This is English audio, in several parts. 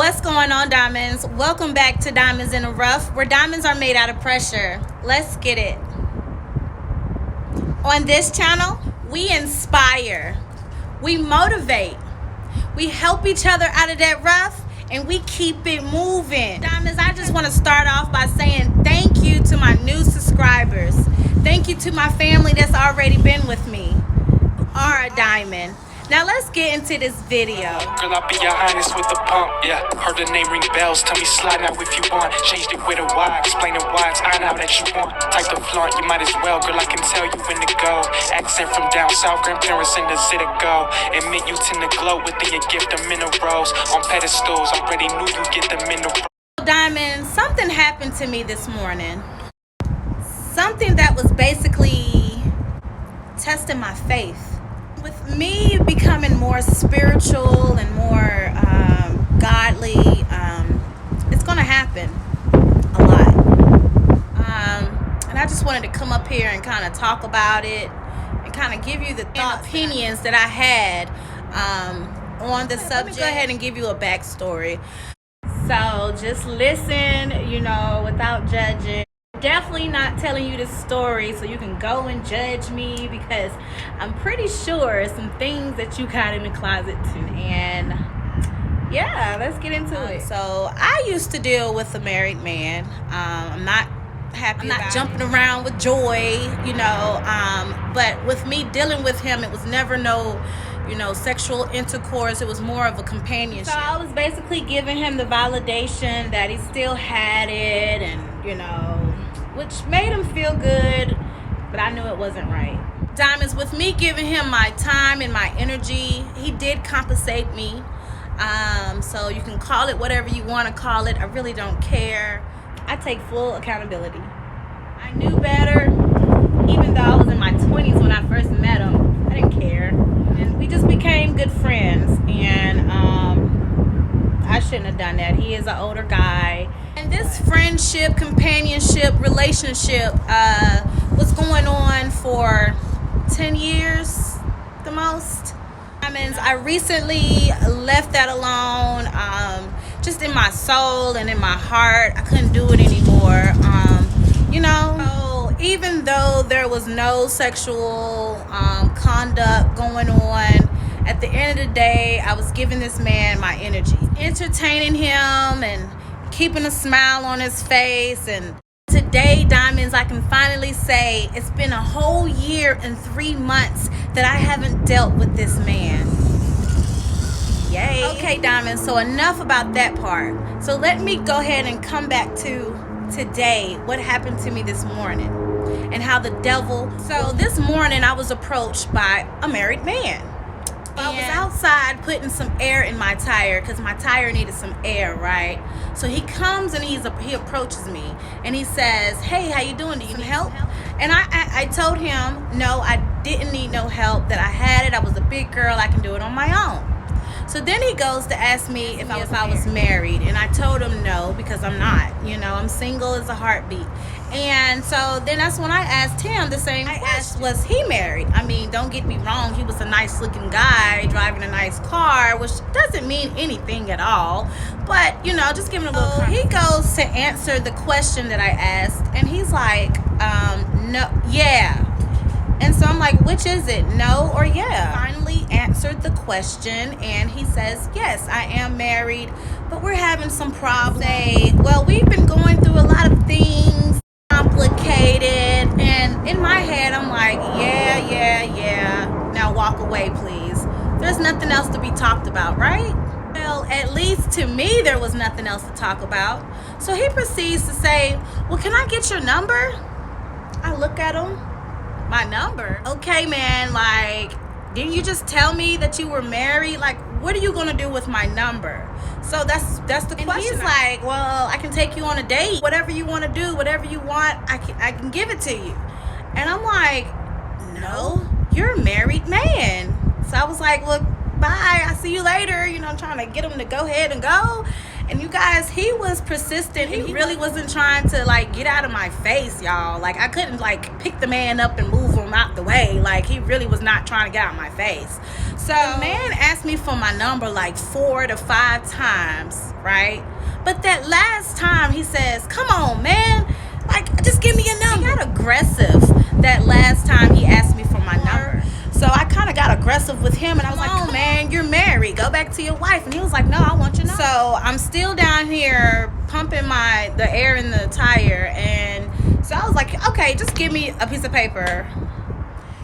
What's going on, diamonds? Welcome back to Diamonds in the Rough, where diamonds are made out of pressure. Let's get it. On this channel, we inspire, we motivate, we help each other out of that rough, and we keep it moving. Diamonds, I just want to start off by saying thank you to my new subscribers. Thank you to my family that's already been with me. You are a diamond. Now let's get into this video. Girl, I'll be your highness with the pump, yeah. Heard the name ring bells, tell me slide now if you want. Changed it with a Y, explaining why it's I now that you want. Type the flaunt, you might as well, girl, I can tell you when to go. Accent from down south, grandparents in the city go. Admit you tend to glow within your gift of minerals. On pedestals, already knew you get the minerals. Diamond, something happened to me this morning. Something that was basically testing my faith. With me becoming more spiritual and more godly, it's going to happen a lot. And I just wanted to come up here and kind of talk about it and kind of give you the opinions that I had on the subject. Let me go ahead and give you a backstory. So just listen, without judging. Definitely not telling you this story so you can go and judge me, because I'm pretty sure some things that you got in the closet too. And yeah, let's get into it. So I used to deal with a married man. I'm not happy, I'm not jumping around with joy, but with me dealing with him, it was never no sexual intercourse. It was more of a companionship. So I was basically giving him the validation that he still had it, and which made him feel good, but I knew it wasn't right. Diamonds, with me giving him my time and my energy, he did compensate me. So you can call it whatever you want to call it. I really don't care. I take full accountability. I knew better. Even though I was in my 20s when I first met him, I didn't care. And we just became good friends. And I shouldn't have done that. He is an older guy. And this friendship, companionship, relationship was going on for 10 years, the most. I recently left that alone, just in my soul and in my heart. I couldn't do it anymore. So even though there was no sexual conduct going on, at the end of the day, I was giving this man my energy, entertaining him and keeping a smile on his face. And today, diamonds, I can finally say it's been a whole year and 3 months that I haven't dealt with this man. Yay. Okay, diamonds, so enough about that part. So let me go ahead and come back to today, what happened to me this morning and how the devil. So this morning I was approached by a married man. I was outside putting some air in my tire because my tire needed some air, right? So he comes and he approaches me and he says, "Hey, how you doing? Do you need help?" And I told him, no, I didn't need no help, that I had it. I was a big girl. I can do it on my own. So then he goes to ask me if I was married, and I told him no, because I'm not. I'm single as a heartbeat. And so then that's when I asked him the same question. Was he married? I mean, don't get me wrong, he was a nice looking guy driving a nice car, which doesn't mean anything at all, but just giving a little he goes to answer the question that I asked, and he's like, no, yeah. And so I'm like, which is it, no or yeah? Finally answered the question, and he says, yes, I am married, but we're having some problems. Well, we've been going through a lot of things, complicated. And in my head, I'm like, yeah. Now walk away, please. There's nothing else to be talked about, right? Well, at least to me, there was nothing else to talk about. So he proceeds to say, well, can I get your number? I look at him. My number? Okay, man, didn't you just tell me that you were married? What are you gonna do with my number? So that's the question. And he's like, well, I can take you on a date. Whatever you want to do, whatever you want, I can give it to you. And I'm like, no, you're a married man. So I was like, well, bye, I'll see you later. I'm trying to get him to go ahead and go. And you guys, he was persistent. He really wasn't trying to get out of my face, y'all. I couldn't pick the man up and move him out the way. He really was not trying to get out of my face. So the man asked me for my number 4 to 5 times. right? But that last time he says, come on, man, like, just give me your number. He got aggressive that last time he asked me for my number. So I kind of got aggressive with him, and I was like, come on, man, you're married. Go back to your wife. And he was like, no, I want your number. So I'm still down here pumping the air in the tire. And so I was like, okay, just give me a piece of paper.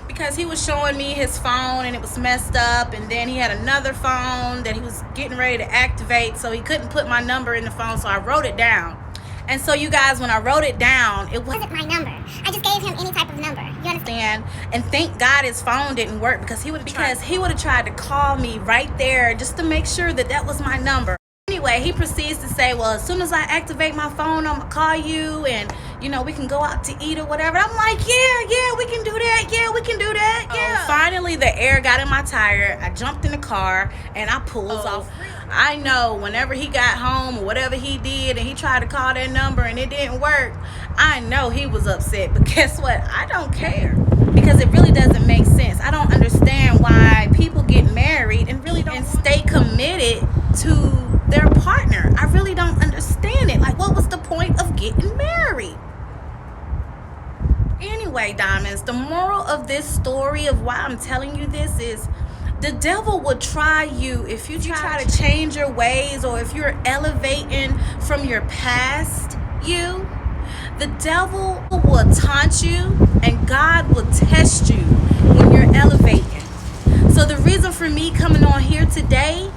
Because he was showing me his phone, and it was messed up. And then he had another phone that he was getting ready to activate. So he couldn't put my number in the phone. So I wrote it down. And so you guys, when I wrote it down, it wasn't my number. I just gave him any type of number. You understand? And thank God his phone didn't work, because he would have tried to call me right there just to make sure that that was my number. Anyway, he proceeds to say, well, as soon as I activate my phone, I'm gonna call you, and we can go out to eat or whatever. I'm like, yeah, we can do that. Yeah, we can do that. Yeah. Finally, the air got in my tire. I jumped in the car and I pulled off. I know whenever he got home or whatever he did and he tried to call that number and it didn't work, I know he was upset. But guess what? I don't care, because it really doesn't make sense. I don't understand why people get married and really don't stay committed to their partner. I really don't understand it. Like, what was the point of getting married? Anyway, diamonds, the moral of this story of why I'm telling you this is, the devil will try you if you try to change your ways, or if you're elevating from your past you. The devil will taunt you, and God will test you when you're elevating. So the reason for me coming on here today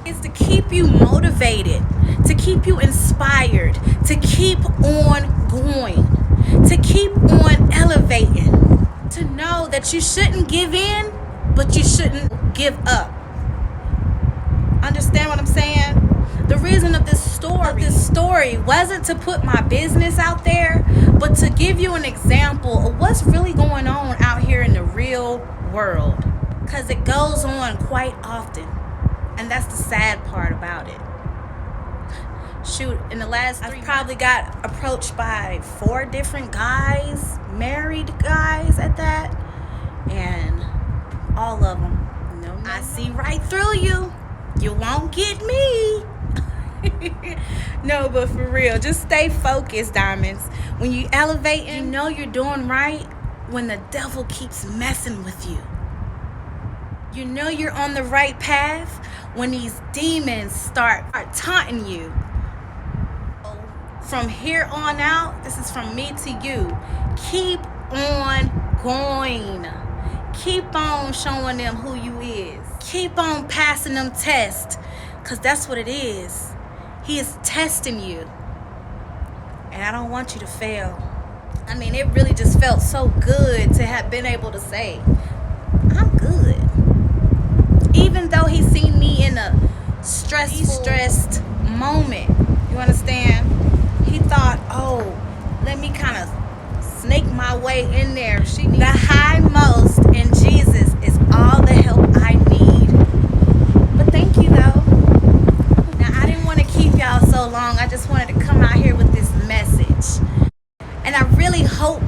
is to keep you motivated, to keep you inspired, to keep on going, to keep on elevating, to know that you shouldn't give in, but you shouldn't give up. Understand what I'm saying? The reason of this story wasn't to put my business out there, but to give you an example of what's really going on out here in the real world, because it goes on quite often, and that's the sad part about it. Shoot, in the last 3 months, I've probably got approached by 4 different guys, married guys at that, and all of them, I see right through you. You won't get me. No, but for real, just stay focused, diamonds. When you elevate, you know you're doing right when the devil keeps messing with you. You know you're on the right path when these demons start taunting you. From here on out, this is from me to you. Keep on going. Keep on showing them who you is. Keep on passing them tests, because that's what it is. He is testing you. And I don't want you to fail. I mean, it really just felt so good to have been able to say, I'm good. Even though he seen me in a stressed moment. You understand? He thought, oh, let me kind of snake my way in there. The highmost in Jesus is all the help I need. But thank you, though. Now, I didn't want to keep y'all so long. I just wanted to come out here with this message. And I really hope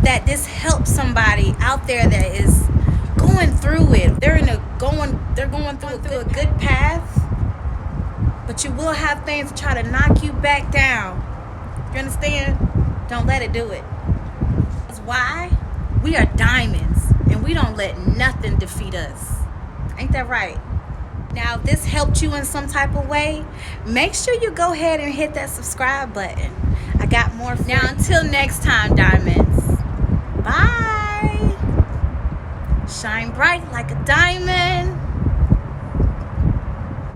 that this helps somebody out there that is going through it. They're going through a good path, but you will have things to try to knock you back down. You understand? Don't let it do it. That's why we are diamonds, and we don't let nothing defeat us. Ain't that right? Now, if this helped you in some type of way, make sure you go ahead and hit that subscribe button. I got more for you. Now, until next time, diamonds. Bye. Shine bright like a diamond.